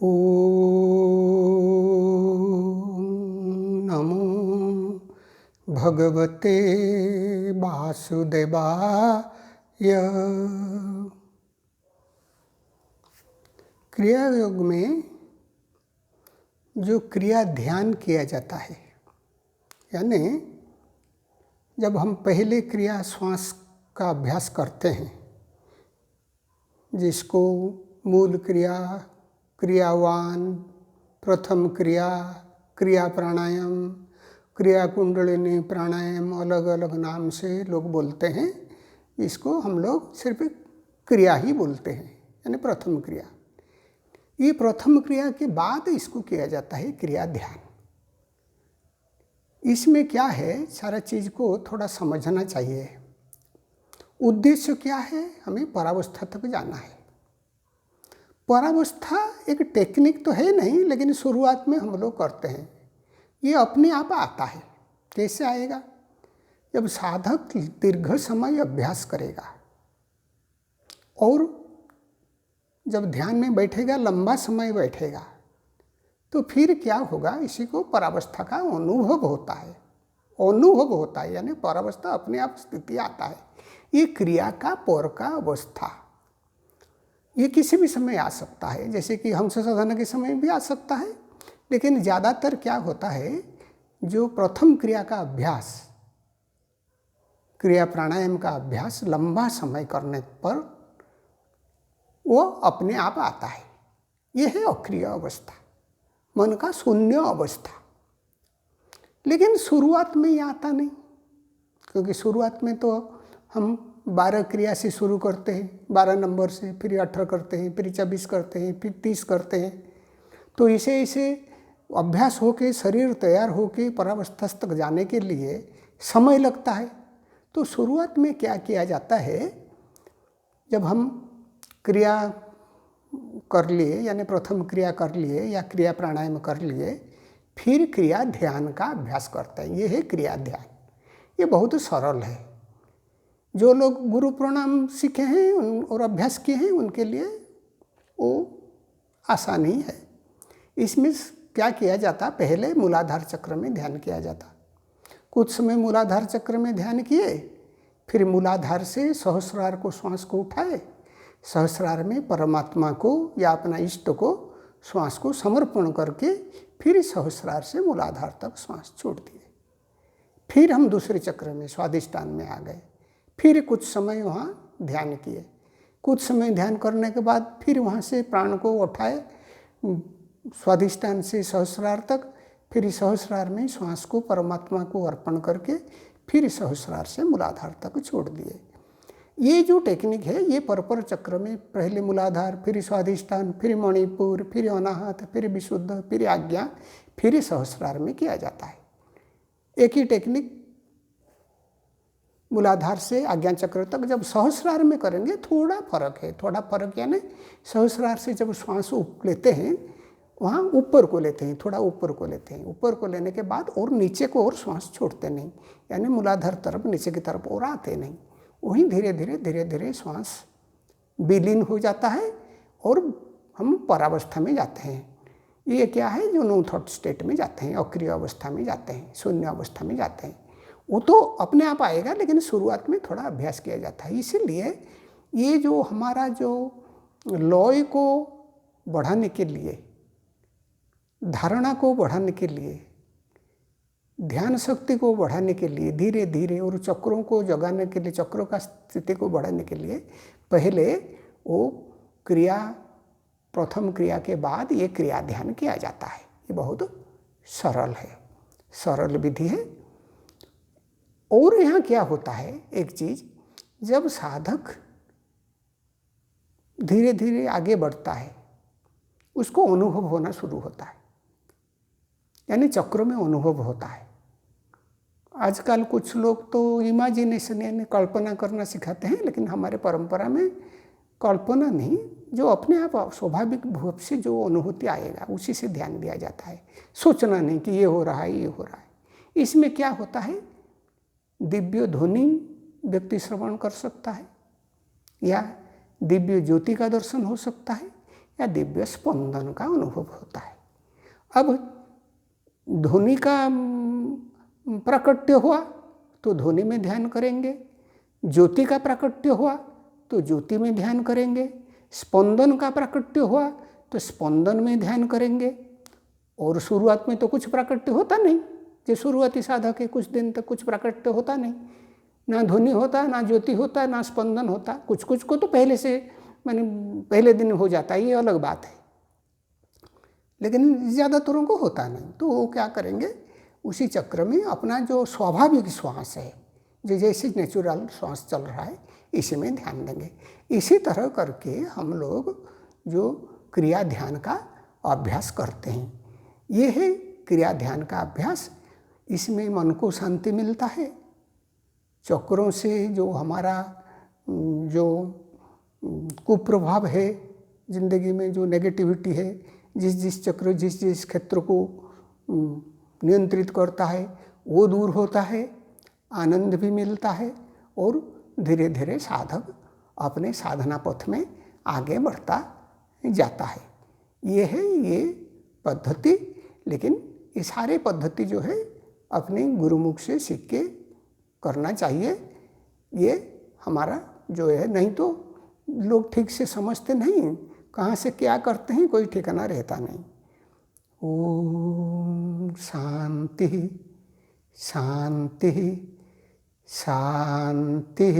ॐ नमो भगवते वासुदेवाय। क्रिया योग में जो क्रिया ध्यान किया जाता है, यानी जब हम पहले क्रिया श्वास का अभ्यास करते हैं, जिसको मूल क्रिया, क्रियावान, प्रथम क्रिया, क्रिया प्राणायाम, क्रिया कुंडलिनी प्राणायाम, अलग अलग नाम से लोग बोलते हैं। इसको हम लोग सिर्फ क्रिया ही बोलते हैं, यानी प्रथम क्रिया। ये प्रथम क्रिया के बाद इसको किया जाता है क्रिया ध्यान। इसमें क्या है, सारा चीज़ को थोड़ा समझना चाहिए। उद्देश्य क्या है, हमें परावस्था तक जाना है। परावस्था एक टेक्निक तो है नहीं, लेकिन शुरुआत में हम लोग करते हैं। ये अपने आप आता है। कैसे आएगा? जब साधक दीर्घ समय अभ्यास करेगा और जब ध्यान में बैठेगा, लंबा समय बैठेगा, तो फिर क्या होगा, इसी को परावस्था का अनुभव होता है। अनुभव होता है यानी परावस्था अपने आप स्थिति आता है। ये क्रिया का पर का अवस्था, ये किसी भी समय आ सकता है। जैसे कि हंस साधना के समय भी आ सकता है, लेकिन ज़्यादातर क्या होता है, जो प्रथम क्रिया का अभ्यास, क्रिया प्राणायाम का अभ्यास लंबा समय करने पर वो अपने आप आता है। ये है अक्रिय अवस्था, मन का शून्य अवस्था। लेकिन शुरुआत में ये आता नहीं, क्योंकि शुरुआत में तो हम 12 क्रिया से शुरू करते हैं, 12 नंबर से, फिर 18 करते हैं, फिर 24 करते हैं, फिर 30 करते हैं। तो इसे अभ्यास होके, शरीर तैयार होके परावस्था तक जाने के लिए समय लगता है। तो शुरुआत में क्या किया जाता है, जब हम क्रिया कर लिए, यानी प्रथम क्रिया कर लिए या क्रिया प्राणायाम कर लिए, फिर क्रिया ध्यान का अभ्यास करते हैं। ये है क्रिया ध्यान। ये बहुत सरल है। जो लोग गुरु प्रणाम सीखे हैं और अभ्यास किए हैं, उनके लिए वो आसानी है। इसमें क्या किया जाता, पहले मूलाधार चक्र में ध्यान किया जाता। कुछ समय मूलाधार चक्र में ध्यान किए, फिर मूलाधार से सहस्रार को, श्वास को उठाए, सहस्रार में परमात्मा को या अपना इष्ट को, श्वास को समर्पण करके फिर सहस्रार से मूलाधार तक श्वास छोड़ दिए। फिर हम दूसरे चक्र में स्वादिष्ठान में आ गए। फिर कुछ समय वहाँ ध्यान किए। कुछ समय ध्यान करने के बाद फिर वहाँ से प्राण को उठाए, स्वादिष्ठान से सहस्रार तक, फिर सहस्रार में श्वास को परमात्मा को अर्पण करके फिर सहस्रार से मूलाधार तक छोड़ दिए। ये जो टेक्निक है, ये परपर चक्र में पहले मूलाधार, फिर स्वादिष्ठान, फिर मणिपुर, फिर अनाहत, फिर विशुद्ध, फिर आज्ञा, फिर सहस्रार में किया जाता है। एक ही टेक्निक मूलाधार से आज्ञा चक्र तक। जब सहस्रार में करेंगे थोड़ा फर्क है, थोड़ा फर्क यानी सहस्रार से जब श्वास लेते हैं, वहाँ ऊपर को लेते हैं, थोड़ा ऊपर को लेते हैं। ऊपर को लेने के बाद और नीचे को और श्वास छोड़ते नहीं, यानी मूलाधार तरफ, नीचे की तरफ और आते नहीं। वहीं धीरे धीरे श्वास विलीन हो जाता है और हम परावस्था में जाते हैं। ये क्या है, जो नो थॉट स्टेट में जाते हैं, अक्रिय अवस्था में जाते हैं, शून्य अवस्था में जाते हैं। वो तो अपने आप आएगा, लेकिन शुरुआत में थोड़ा अभ्यास किया जाता है। इसीलिए ये जो हमारा जो लय को बढ़ाने के लिए, धारणा को बढ़ाने के लिए, ध्यान शक्ति को बढ़ाने के लिए, धीरे धीरे, और चक्रों को जगाने के लिए, चक्रों का स्थिति को बढ़ाने के लिए पहले वो क्रिया, प्रथम क्रिया के बाद ये क्रिया ध्यान किया जाता है। ये बहुत सरल है, सरल विधि है। और यहाँ क्या होता है, एक चीज़, जब साधक धीरे धीरे आगे बढ़ता है, उसको अनुभव होना शुरू होता है, यानी चक्रों में अनुभव होता है। आजकल कुछ लोग तो इमेजिनेशन यानी कल्पना करना सिखाते हैं, लेकिन हमारे परंपरा में कल्पना नहीं, जो अपने आप स्वाभाविक भाव से जो अनुभूति आएगा उसी से ध्यान दिया जाता है। सोचना नहीं कि ये हो रहा है, ये हो रहा है। इसमें क्या होता है, दिव्य ध्वनि व्यक्ति श्रवण कर सकता है, या दिव्य ज्योति का दर्शन हो सकता है, या दिव्य स्पंदन का अनुभव होता है। अब ध्वनि का प्राकट्य हुआ तो ध्वनि में ध्यान करेंगे, ज्योति का प्राकट्य हुआ तो ज्योति में ध्यान करेंगे, स्पंदन का प्राकट्य हुआ तो स्पंदन में ध्यान करेंगे। और शुरुआत में तो कुछ प्राकट्य होता नहीं, जो शुरुआती साधक है कुछ दिन तक कुछ प्राकट्य होता नहीं, ना ध्वनि होता, ना ज्योति होता, ना स्पंदन होता। कुछ कुछ को तो पहले से माने पहले दिन हो जाता है, ये अलग बात है, लेकिन ज़्यादातरों को होता नहीं। तो वो क्या करेंगे, उसी चक्र में अपना जो स्वाभाविक श्वास है, जो जैसे नेचुरल श्वास चल रहा है, इसी में ध्यान देंगे। इसी तरह करके हम लोग जो क्रिया ध्यान का अभ्यास करते हैं, ये है क्रिया ध्यान का अभ्यास। इसमें मन को शांति मिलता है। चक्रों से जो हमारा जो कुप्रभाव है जिंदगी में, जो नेगेटिविटी है, जिस जिस चक्र जिस जिस क्षेत्र को नियंत्रित करता है, वो दूर होता है, आनंद भी मिलता है और धीरे धीरे साधक अपने साधना पथ में आगे बढ़ता जाता है। ये है ये पद्धति। लेकिन ये सारे पद्धति जो है अपने गुरुमुख से सीख के करना चाहिए। ये हमारा जो है, नहीं तो लोग ठीक से समझते नहीं, कहाँ से क्या करते हैं कोई ठिकाना रहता नहीं। ओम शांति शांति शांति।